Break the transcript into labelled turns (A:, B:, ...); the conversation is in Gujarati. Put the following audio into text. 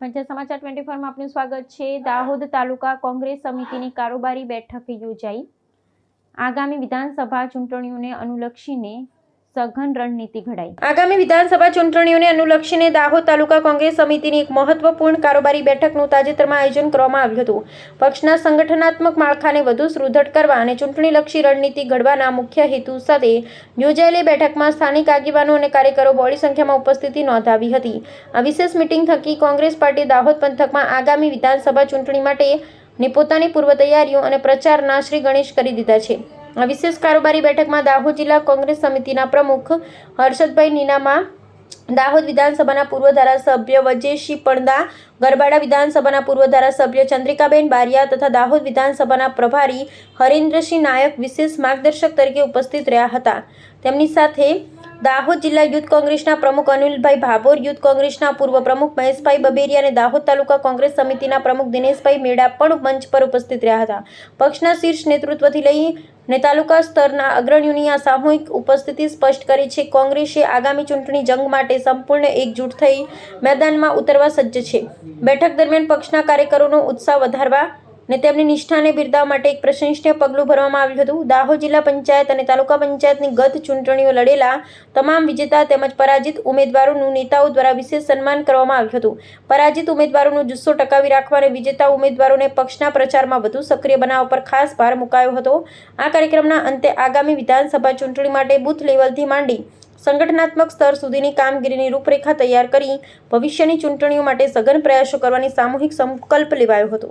A: પંચાયત સમાચાર 24 માં આપનું સ્વાગત છે। દાહોદ તાલુકા કોંગ્રેસ સમિતિની કારોબારી બેઠક યોજાઈ। આગામી વિધાનસભા ચૂંટણીઓને અનુલક્ષીને સઘન રણનીતિ ઘડાઈ। આગામી વિધાનસભા ચૂંટણીઓને અનુલક્ષીને દાહોદ તાલુકા કોંગ્રેસ સમિતિની એક મહત્વપૂર્ણ કારોબારી બેઠકનું તાજેતરમાં આયોજન કરવામાં આવ્યું હતું। પક્ષના સંગઠનાત્મક માળખાને વધુ સુદૃઢ કરવા અને ચૂંટણીલક્ષી રણનીતિ ઘડવાના મુખ્ય હેતુ સાથે યોજાયેલી બેઠકમાં સ્થાનિક આગેવાનો અને કાર્યકરો બહોળી સંખ્યામાં ઉપસ્થિતિ નોંધાવી હતી। આ વિશેષ મીટિંગ થકી કોંગ્રેસ પાર્ટી દાહોદ પંથકમાં આગામી વિધાનસભા ચૂંટણી માટેની પોતાની પૂર્વ તૈયારીઓ અને પ્રચારના શ્રી ગણેશ કરી દીધા છે। આ વિશેષ કારોબારી બેઠકમાં દાહોદ જિલ્લા કોંગ્રેસ સમિતિના પ્રમુખ હર્ષદભાઈ નીનામા, દાહોદ વિધાનસભાના પૂર્વ ધારાસભ્ય વજેશી પડદા, ગરબાડા વિધાનસભાના પૂર્વ ધારાસભ્ય ચંદ્રિકાબેન બારિયા તથા દાહોદ વિધાનસભાના પ્રભારી હરીન્દ્રસિંહ નાયક વિશેષ માર્ગદર્શક તરીકે ઉપસ્થિત રહ્યા હતા। તેમની સાથે દાહોદ જિલ્લા યુથ કોંગ્રેસના પ્રમુખ અનિલભાઈ ભાભોર, યુથ કોંગ્રેસના પૂર્વ પ્રમુખ મહેશભાઈ બબેરિયા અને દાહોદ તાલુકા કોંગ્રેસ સમિતિના પ્રમુખ દિનેશભાઈ મેડા પણ મંચ પર ઉપસ્થિત રહ્યા હતા। પક્ષના શીર્ષ નેતૃત્વથી લઈને તાલુકા સ્તરના અગ્રણીઓની આ સામૂહિક ઉપસ્થિતિ સ્પષ્ટ કરી છે કે કોંગ્રેસે આગામી ચૂંટણી જંગ માટે સંપૂર્ણ એકજૂટ થઈ મેદાનમાં ઉતરવા સજ્જ છે। બેઠક દરમિયાન પક્ષના કાર્યકરોનો ઉત્સાહ વધારવા અને તેમની નિષ્ઠાને બિરદાવવા માટે એક પ્રશંસનીય પગલું ભરવામાં આવ્યું હતું। દાહોદ જિલ્લા પંચાયત અને તાલુકા પંચાયતની ગત ચૂંટણીઓ લડેલા તમામ વિજેતા તેમજ પરાજિત ઉમેદવારોનું નેતાઓ દ્વારા વિશેષ સન્માન કરવામાં આવ્યું હતું। પરાજિત ઉમેદવારોનો જુસ્સો ટકાવી રાખવા અને વિજેતા ઉમેદવારોને પક્ષના પ્રચારમાં વધુ સક્રિય બનાવવા પર ખાસ ભાર મુકાયો હતો। આ કાર્યક્રમના અંતે આગામી વિધાનસભા ચૂંટણી માટે બૂથ લેવલથી માંડી સંગઠનાત્મક સ્તર સુધીની કામગીરીની રૂપરેખા તૈયાર કરી ભવિષ્યની ચૂંટણીઓ માટે સઘન પ્રયાસો કરવાની સામૂહિક સંકલ્પ લેવાયો હતો।